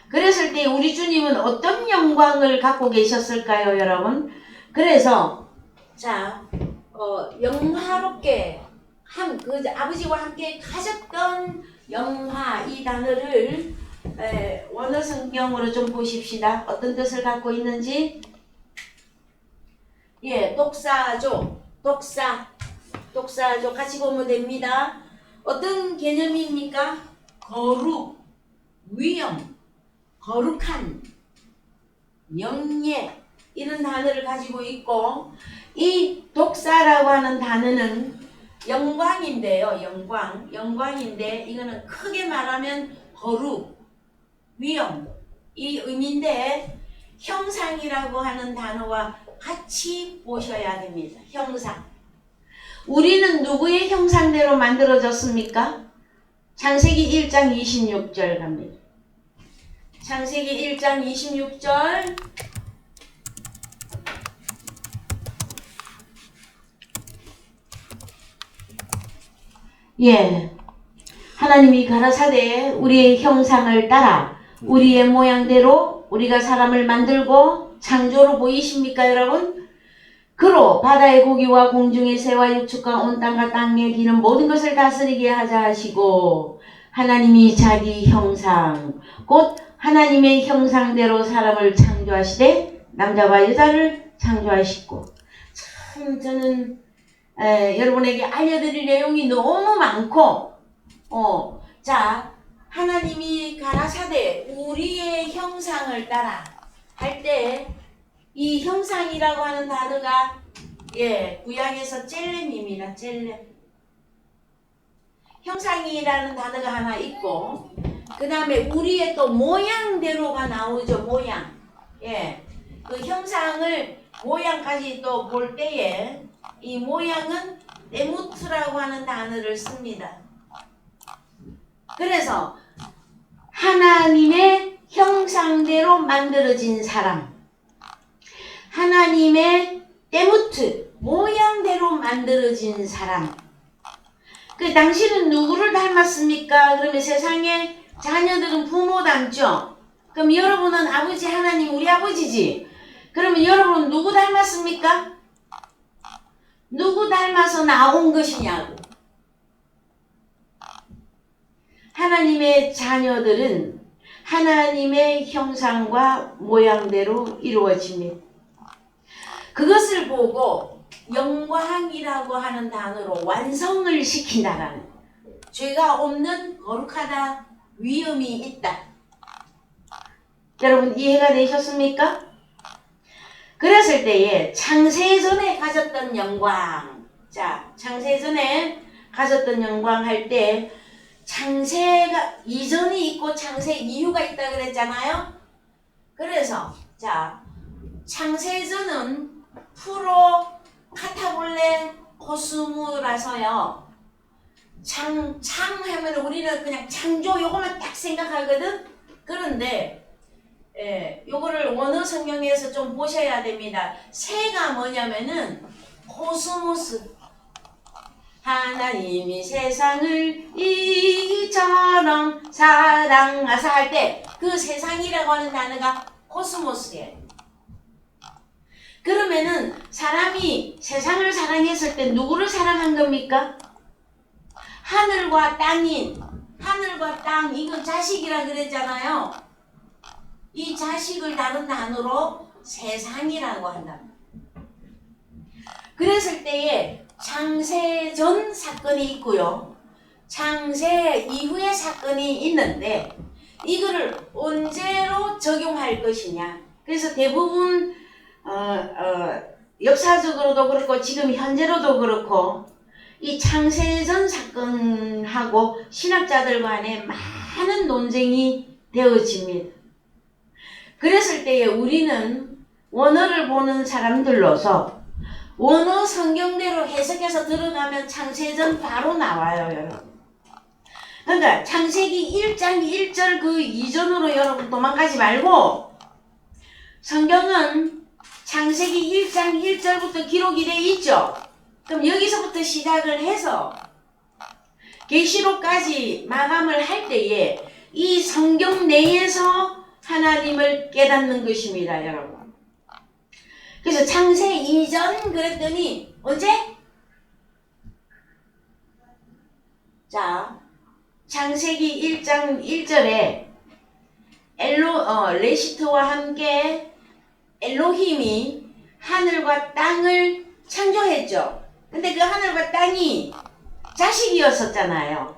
A: 그랬을 때 우리 주님은 어떤 영광을 갖고 계셨을까요, 여러분? 그래서 자, 영화롭게 아버지와 함께 가졌던 영화, 이 단어를 원어 성경으로 좀 보십시다. 어떤 뜻을 갖고 있는지. 독사조 같이 보면 됩니다. 어떤 개념입니까? 거룩, 위엄, 거룩한, 영예, 이런 단어를 가지고 있고, 이 독사라고 하는 단어는 영광인데요. 영광인데 이거는 크게 말하면 거룩, 위엄, 이 의미인데 형상이라고 하는 단어와 같이 보셔야 됩니다. 형상. 우리는 누구의 형상대로 만들어졌습니까? 창세기 1장 26절 갑니다. 창세기 1장 26절. 하나님이 가라사대 우리의 형상을 따라 우리의 모양대로 우리가 사람을 만들고, 창조로 보이십니까, 여러분? 그로 바다의 고기와 공중의 새와 육축과 온 땅과 땅에 기는 모든 것을 다스리게 하자 하시고, 하나님이 자기 형상 곧 하나님의 형상대로 사람을 창조하시되 남자와 여자를 창조하시고. 참 저는 여러분에게 알려드릴 내용이 너무 많고, 자, 하나님이 가라사대 우리의 형상을 따라 할 때 이 형상이라고 하는 단어가 구약에서 젤렘입니다. 젤렘. 형상이라는 단어가 하나 있고, 그 다음에 우리의 또 모양대로가 나오죠. 모양. 그 형상을 모양까지 또 볼 때에 이 모양은 데무트라고 하는 단어를 씁니다. 그래서 하나님의 형상대로 만들어진 사람, 하나님의 데무트, 모양대로 만들어진 사람. 그 당신은 누구를 닮았습니까? 그러면 세상에 자녀들은 부모 닮죠? 그럼 여러분은 아버지 하나님, 우리 아버지지? 그러면 여러분은 누구 닮았습니까? 누구 닮아서 나온 것이냐고. 하나님의 자녀들은 하나님의 형상과 모양대로 이루어집니다. 그것을 보고 영광이라고 하는 단어로 완성을 시킨다라는, 죄가 없는 거룩하다, 위엄이 있다. 여러분 이해가 되셨습니까? 그랬을 때에 창세전에 가졌던 영광, 자 창세전에 가졌던 영광 할 때 창세가 이전이 있고 창세 이후가 있다 그랬잖아요. 그래서 자 창세전은 프로 카타볼레 코스모라서요. 창 하면 우리는 그냥 창조 요거만 딱 생각하거든. 그런데 요거를 원어 성경에서 좀 보셔야 됩니다. 새가 뭐냐면은 코스모스, 하나님이 세상을 이처럼 사랑하사 할 때 그 세상이라고 하는 단어가 코스모스예요. 그러면은 사람이 세상을 사랑했을 때 누구를 사랑한 겁니까? 하늘과 땅인, 하늘과 땅, 이건 자식이라 그랬잖아요. 이 자식을 다른 단어로 세상이라고 한다. 그랬을 때에 창세 전 사건이 있고요. 창세 이후의 사건이 있는데 이거를 언제로 적용할 것이냐. 그래서 대부분 역사적으로도 그렇고 지금 현재로도 그렇고 이 창세전 사건하고 신학자들 간에 많은 논쟁이 되어집니다. 그랬을 때에 우리는 원어를 보는 사람들로서 원어 성경대로 해석해서 들어가면 창세전 바로 나와요, 여러분. 그러니까 창세기 1장 1절 그 이전으로 여러분 도망가지 말고 성경은 창세기 1장 1절부터 기록이 돼 있죠. 그럼 여기서부터 시작을 해서 계시록까지 마감을 할 때에 이 성경 내에서 하나님을 깨닫는 것입니다, 여러분. 그래서 창세 이전 그랬더니 언제? 자, 창세기 1장 1절에 레시트와 함께 엘로힘이 하늘과 땅을 창조했죠. 근데 그 하늘과 땅이 자식이었었잖아요.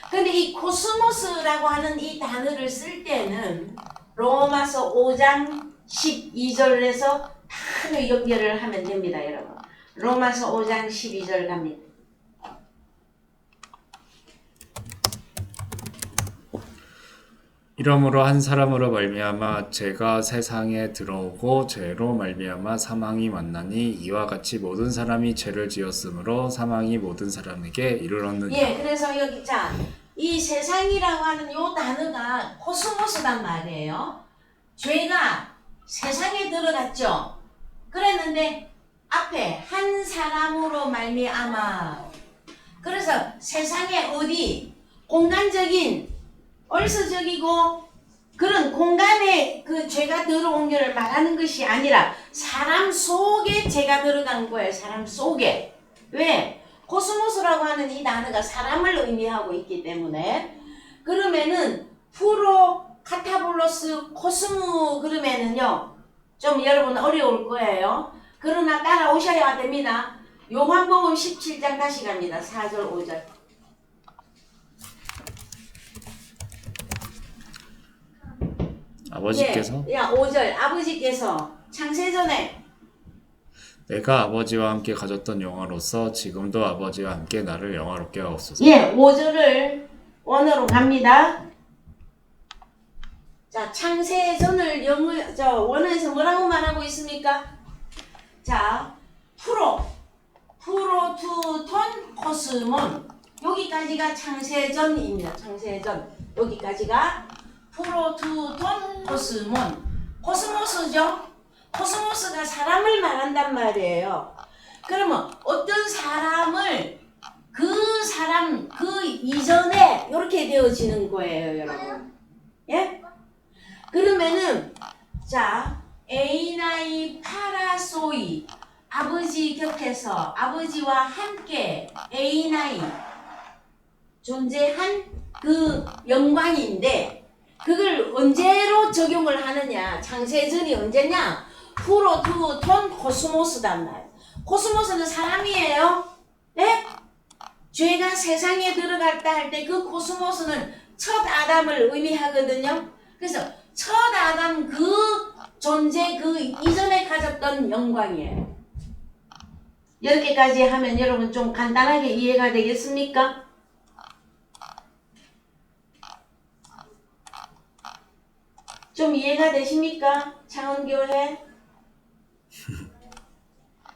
A: 근데 이 코스모스라고 하는 이 단어를 쓸 때는 로마서 5장 12절에서 바로 연결을 하면 됩니다, 여러분. 로마서 5장 12절 갑니다.
B: 이러므로 한 사람으로 말미암아 죄가 세상에 들어오고 죄로 말미암아 사망이 왔나니 이와 같이 모든 사람이 죄를 지었으므로 사망이 모든 사람에게 이르렀느니라.
A: 예, 그래서 여기 자, 이 세상이라고 하는 요 단어가 코스모스란 말이에요. 죄가 세상에 들어갔죠. 그랬는데 앞에 한 사람으로 말미암아. 그래서 세상에 어디 공간적인 얼서적이고 그런 공간에 그 죄가 들어온 것을 말하는 것이 아니라 사람 속에 죄가 들어간 거예요. 사람 속에. 왜? 코스모스라고 하는 이 단어가 사람을 의미하고 있기 때문에. 그러면은 프로 카타볼로스 코스모 그러면은요 좀 여러분 어려울 거예요. 그러나 따라오셔야 됩니다. 요한복음 17장 다시 갑니다. 4절 5절.
B: 아버지께서
A: 야 5절 아버지께서 창세전에
B: 내가 아버지와 함께 가졌던 영화로서 지금도 아버지와 함께 나를 영화롭게 하옵소서.
A: 예 5절을 원어로 갑니다. 자 창세전을 원어에서 뭐라고 말하고 있습니까? 자 프로투톤 코스몬 여기까지가 창세전입니다. 창세전 여기까지가 프로투톤 코스몬 코스모스죠. 코스모스가 사람을 말한단 말이에요. 그러면 어떤 사람을 그 이전에 이렇게 되어지는 거예요, 여러분. 예? 그러면은 자 에이나이 파라소이 아버지 곁에서 아버지와 함께 에이나이 존재한 그 영광인데 그걸 언제로 적용을 하느냐? 창세전이 언제냐? 프로두톤 코스모스단 말. 코스모스는 사람이에요. 네? 죄가 세상에 들어갔다 할 때 그 코스모스는 첫 아담을 의미하거든요. 그래서 첫 아담 그 존재 그 이전에 가졌던 영광이에요. 이렇게까지 하면 여러분 좀 간단하게 이해가 되겠습니까? 좀 이해가 되십니까? 창원교회?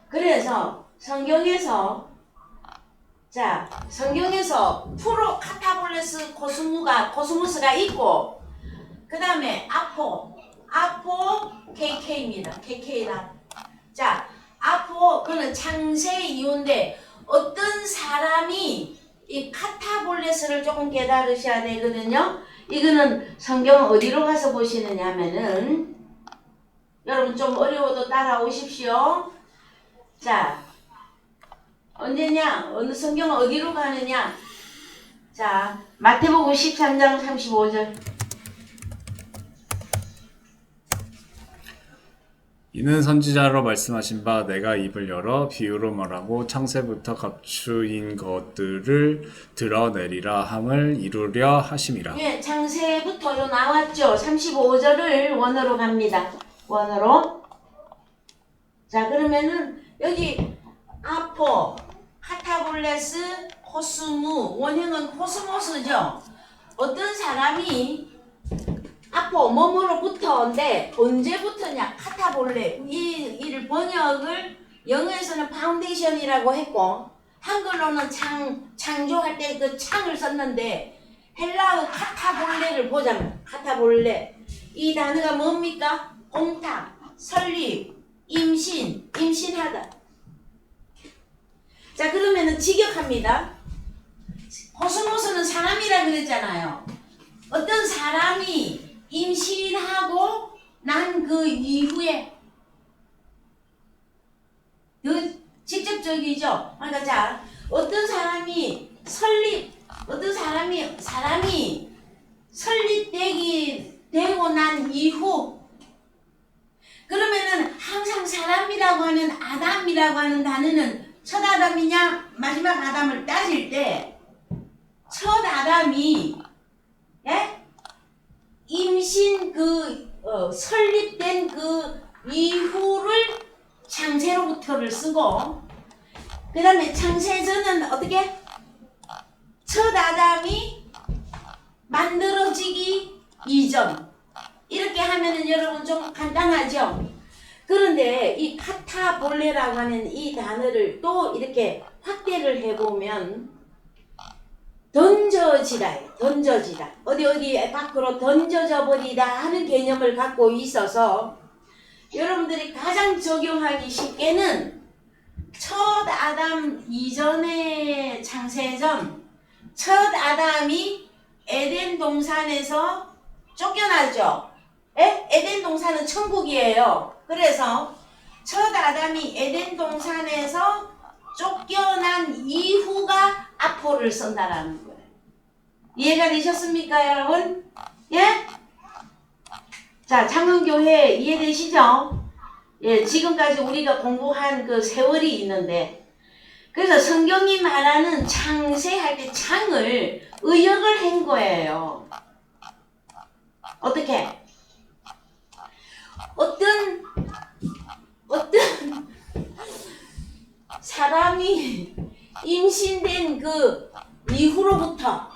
A: 그래서 성경에서 프로 카타볼레스 코스모스가 있고 그 다음에 아포 KK입니다. KK라. 자, 아포 그는 창세 이유인데 어떤 사람이 이 카타볼레스를 조금 깨달으셔야 되거든요. 이거는 성경 어디로 가서 보시느냐 하면은 여러분 좀 어려워도 따라오십시오. 자, 언제냐? 어느 성경 어디로 가느냐? 자, 마태복음 13장 35절.
B: 이는 선지자로 말씀하신 바 내가 입을 열어 비유로 말하고 창세부터 감추인 것들을 드러내리라 함을 이루려 하심이라.
A: 예, 창세부터요 나왔죠. 35절을 원어로 갑니다. 원어로. 자, 그러면은 여기 아포, 카타볼레스, 코스무, 원형은 코스모스죠. 어떤 사람이 아포 뭐뭐로부터인데 언제부터냐? 카타볼레 이를 번역을 영어에서는 파운데이션이라고 했고 한글로는 창조할 때 그 창을 썼는데 헬라어 카타볼레를 보자면 카타볼레 이 단어가 뭡니까? 공탁, 설립, 임신하다. 자, 그러면은 직역합니다. 코스모스는 사람이라 그랬잖아요. 어떤 사람이 임신하고 난 그 이후에 그 직접적이죠. 그러니까 자, 어떤 사람이 설립되고 난 이후 그러면은 항상 사람이라고 하는 아담이라고 하는 단어는 첫 아담이냐 마지막 아담을 따질 때 첫 아담이 임신 설립된 그 이후를 창세로부터를 쓰고 그 다음에 창세전은 어떻게? 첫 아담이 만들어지기 이전 이렇게 하면은 여러분 좀 간단하죠? 그런데 이 카타볼레라고 하는 이 단어를 또 이렇게 확대를 해보면 던져지다 어디 밖으로 던져져 버리다 하는 개념을 갖고 있어서 여러분들이 가장 적용하기 쉽게는 첫 아담 이전의 창세전 첫 아담이 에덴 동산에서 쫓겨나죠. 에덴 동산은 천국이에요. 그래서 첫 아담이 에덴 동산에서 쫓겨난 이후가 아포를 쓴다라는 거예요. 이해가 되셨습니까, 여러분? 예? 자, 창원교회 이해되시죠? 예, 지금까지 우리가 공부한 그 세월이 있는데, 그래서 성경이 말하는 창세할 때 창을 의역을 한 거예요. 어떻게? 어떤 사람이 임신된 그 이후로부터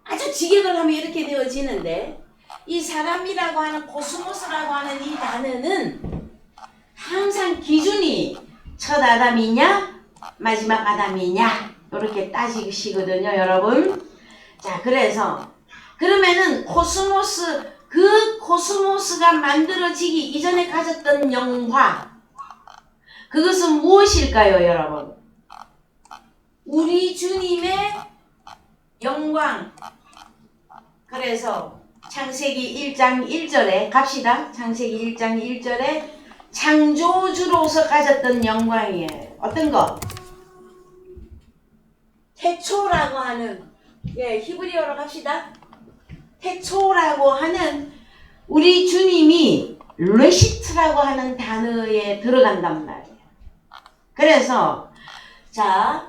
A: 아주 직역을 하면 이렇게 되어지는데 이 사람이라고 하는 코스모스라고 하는 이 단어는 항상 기준이 첫 아담이냐 마지막 아담이냐 이렇게 따지시거든요, 여러분. 자, 그래서 그러면은 그 코스모스가 만들어지기 이전에 가졌던 영화 그것은 무엇일까요, 여러분? 우리 주님의 영광. 그래서 창세기 1장 1절에 갑시다. 창세기 1장 1절에 창조주로서 가졌던 영광이에요. 어떤 거? 태초라고 하는 히브리어로 갑시다. 태초라고 하는 우리 주님이 레시트라고 하는 단어에 들어간단 말이에요. 그래서 자,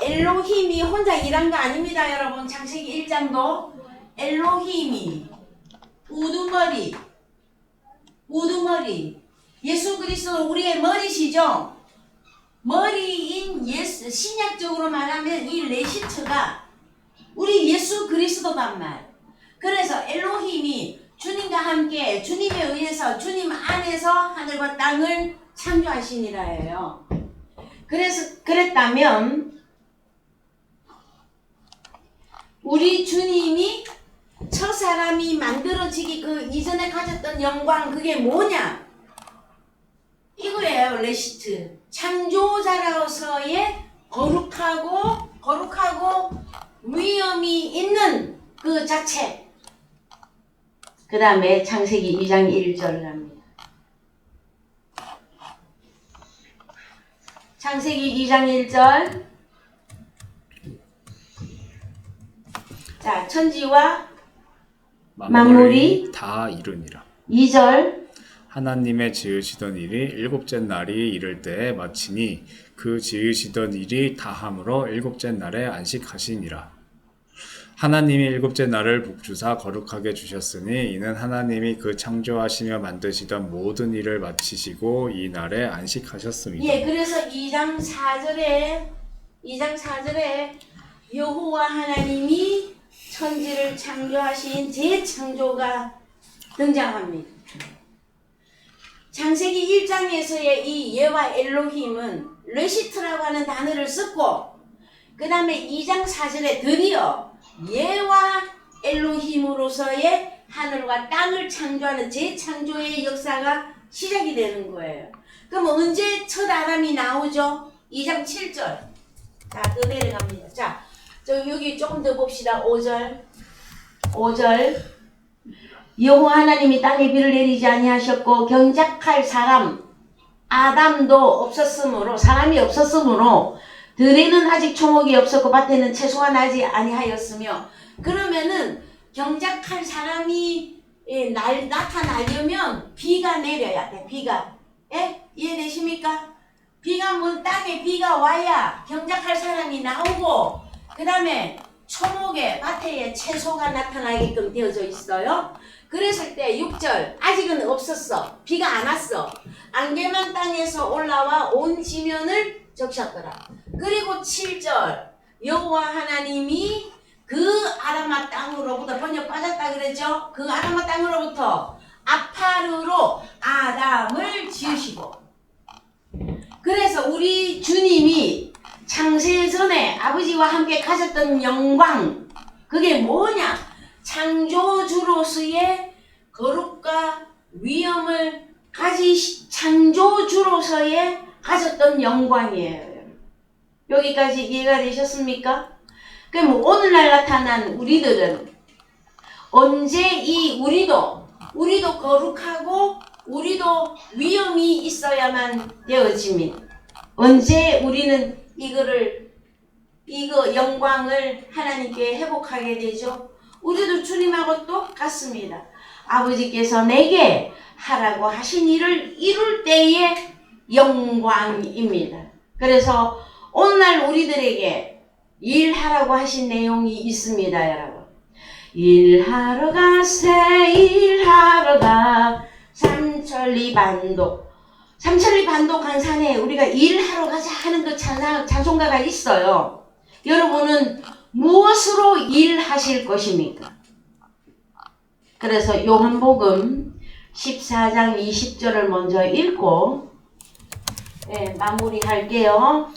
A: 엘로힘이 혼자 일한 거 아닙니다, 여러분. 창세기 1장도 엘로힘이 우두머리 예수 그리스도 우리의 머리시죠. 머리인 예수, 신약적으로 말하면 이 레시트가 우리 예수 그리스도단 말. 그래서 엘로힘이 주님과 함께 주님에 의해서 주님 안에서 하늘과 땅을 창조하시니라 해요. 그래서 그랬다면 우리 주님이 저 사람이 만들어지기 그 이전에 가졌던 영광 그게 뭐냐? 이거예요. 레시트. 창조자로서의 거룩하고 위엄이 있는 그 자체. 그 다음에 창세기 2장 1절 갑니다. 창세기 2장 1절. 자, 천지와 만물이
B: 다 이루니라.
A: 2절.
B: 하나님의 지으시던 일이 일곱째 날이 이를 때에 마치니 그 지으시던 일이 다함으로 일곱째 날에 안식하시니라. 하나님이 일곱째 날을 복주사 거룩하게 주셨으니 이는 하나님이 그 창조하시며 만드시던 모든 일을 마치시고 이 날에 안식하셨습니다.
A: 예, 그래서 2장 4절에 여호와 하나님이 천지를 창조하신 재창조가 등장합니다. 창세기 1장에서의 이 예와 엘로힘은 레시트라고 하는 단어를 썼고 그 다음에 2장 4절에 드디어 예와 엘로힘으로서의 하늘과 땅을 창조하는 재창조의 역사가 시작이 되는 거예요. 그럼 언제 첫 아담이 나오죠? 2장 7절. 자, 더 내려갑니다. 자, 여기 조금 더 봅시다. 5절. 여호와 하나님이 땅에 비를 내리지 아니하셨고 경작할 사람 아담도 없었으므로 사람이 없었으므로 들에는 아직 초목이 없었고 밭에는 채소가 나지 아니하였으며 그러면은 경작할 사람이 나타나려면 비가 내려야 돼. 비가. 예? 이해되십니까? 비가 땅에 비가 와야 경작할 사람이 나오고 그 다음에 초목에 밭에 채소가 나타나게끔 되어져 있어요. 그랬을 때 6절 아직은 없었어. 비가 안 왔어. 안개만 땅에서 올라와 온 지면을 적셨더라. 그리고 7절 여호와 하나님이 그 아라마 땅으로부터 번역 빠졌다 그랬죠. 그 아라마 땅으로부터 아파르로 아담을 지으시고 그래서 우리 주님이 창세 전에 아버지와 함께 가졌던 영광 그게 뭐냐? 창조주로서의 거룩과 위엄을 창조주로서의 가졌던 영광이에요. 여기까지 이해가 되셨습니까? 그럼 오늘날 나타난 우리들은 언제 우리도 거룩하고 우리도 위엄이 있어야만 되어집니다. 언제 우리는 이거 영광을 하나님께 회복하게 되죠? 우리도 주님하고 똑같습니다. 아버지께서 내게 하라고 하신 일을 이룰 때의 영광입니다. 그래서 오늘 우리들에게 일하라고 하신 내용이 있습니다, 여러분. 일하러 가 삼천리 반도 강산에 우리가 일하러 가자 하는 그 찬송가가 있어요. 여러분은 무엇으로 일하실 것입니까? 그래서 요한복음 14장 20절을 먼저 읽고 마무리할게요.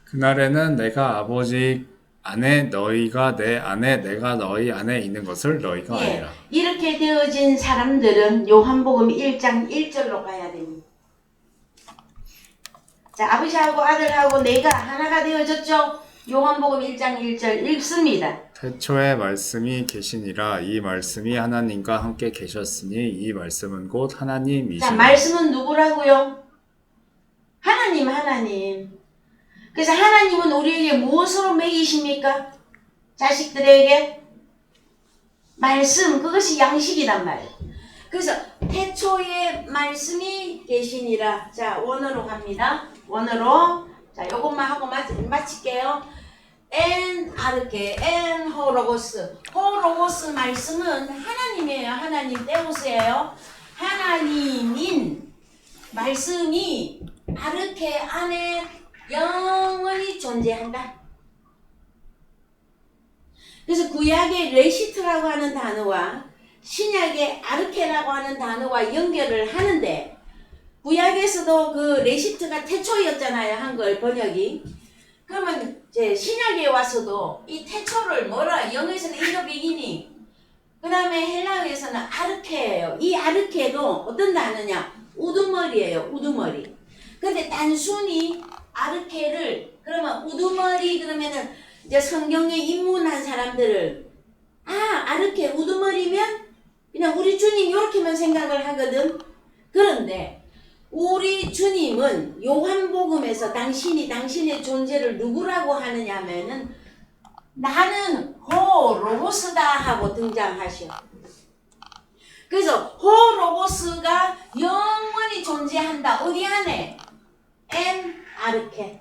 B: 그날에는 내가 아버지 안에 너희가 내 안에 내가 너희 안에 있는 것을 너희가 알리라.
A: 이렇게 되어진 사람들은 요한복음 1장 1절로 가야 됩니다. 자, 아버지하고 아들하고 내가 하나가 되어졌죠? 요한복음 1장 1절 읽습니다.
B: 태초에 말씀이 계시니라. 이 말씀이 하나님과 함께 계셨으니 이 말씀은 곧 하나님이시라.
A: 자, 말씀은 누구라고요? 하나님. 그래서 하나님은 우리에게 무엇으로 먹이십니까? 자식들에게 말씀, 그것이 양식이란 말이에요. 그래서 태초에 말씀이 계시니라. 자, 원어로 갑니다. 원어로. 자, 요것만 하고 마칠게요. 엔 아르케, 엔 호로고스. 호로고스 말씀은 하나님이에요. 하나님 때우스예요. 하나님인 말씀이 아르케 안에 영원히 존재한다. 그래서 구약의 레시트라고 하는 단어와 신약의 아르케라고 하는 단어와 연결을 하는데, 구약에서도 그 레시트가 태초였잖아요. 한글 번역이. 그러면 이제 신약에 와서도 이 태초를 뭐라, 영어에서는 in the beginning, 그 다음에 헬라어에서는 아르케예요. 이 아르케도 어떤 단어냐? 우두머리예요. 우두머리. 근데 단순히 아르케를, 그러면 우두머리, 그러면은 이제 성경에 입문한 사람들을, 아르케 우두머리면 그냥 우리 주님 이렇게만 생각을 하거든. 그런데 우리 주님은 요한복음에서 당신의 존재를 누구라고 하느냐 하면은 나는 호로고스다 하고 등장하셔. 그래서 호로고스가 영원히 존재한다. 어디 안에? 엔 아르케.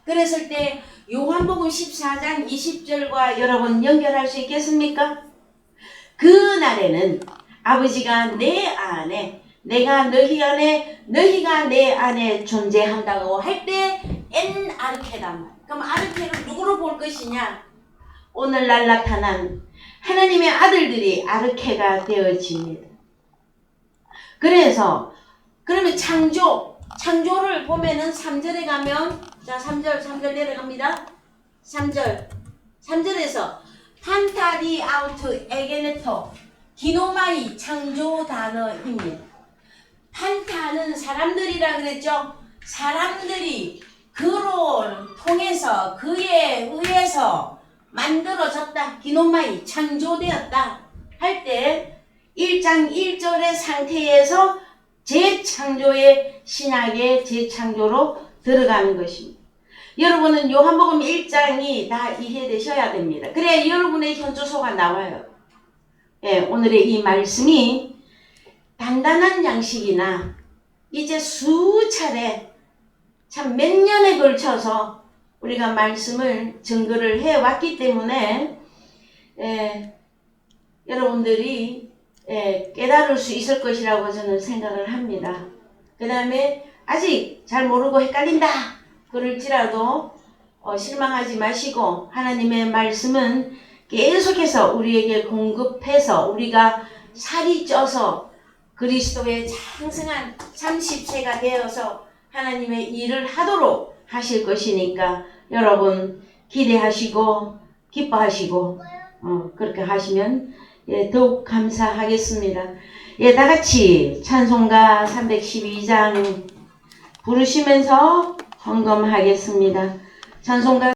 A: 그랬을 때 요한복음 14장 20절과 여러분 연결할 수 있겠습니까? 그날에는 아버지가 내 안에, 내가 너희 안에, 너희가 내 안에 존재한다고 할 때 엔 아르케단 말. 그럼 아르케를 누구로 볼 것이냐? 오늘날 나타난 하나님의 아들들이 아르케가 되어집니다. 그래서 그러면 창조를 보면은 3절에 가면, 자 3절 내려갑니다. 3절에서 판타디 아우트 에게네토 기노마이 창조 단어입니다. 판타는 사람들이라 그랬죠. 사람들이 그를 통해서 그에 의해서 만들어졌다. 기노마이 창조되었다 할 때 1장 1절의 상태에서 재창조의 신약의 재창조로 들어가는 것입니다. 여러분은 요한복음 1장이 다 이해되셔야 됩니다. 그래야 여러분의 현주소가 나와요. 예, 오늘의 이 말씀이 단단한 양식이나 이제 수차례 참 몇 년에 걸쳐서 우리가 말씀을 증거를 해왔기 때문에 여러분들이 깨달을 수 있을 것이라고 저는 생각을 합니다. 그 다음에 아직 잘 모르고 헷갈린다 그럴지라도 실망하지 마시고, 하나님의 말씀은 계속해서 우리에게 공급해서 우리가 살이 쪄서 그리스도의 장성한 30세가 되어서 하나님의 일을 하도록 하실 것이니까 여러분 기대하시고 기뻐하시고 그렇게 하시면 더욱 감사하겠습니다. 다 같이 찬송가 312장 부르시면서 헌금하겠습니다. 찬송가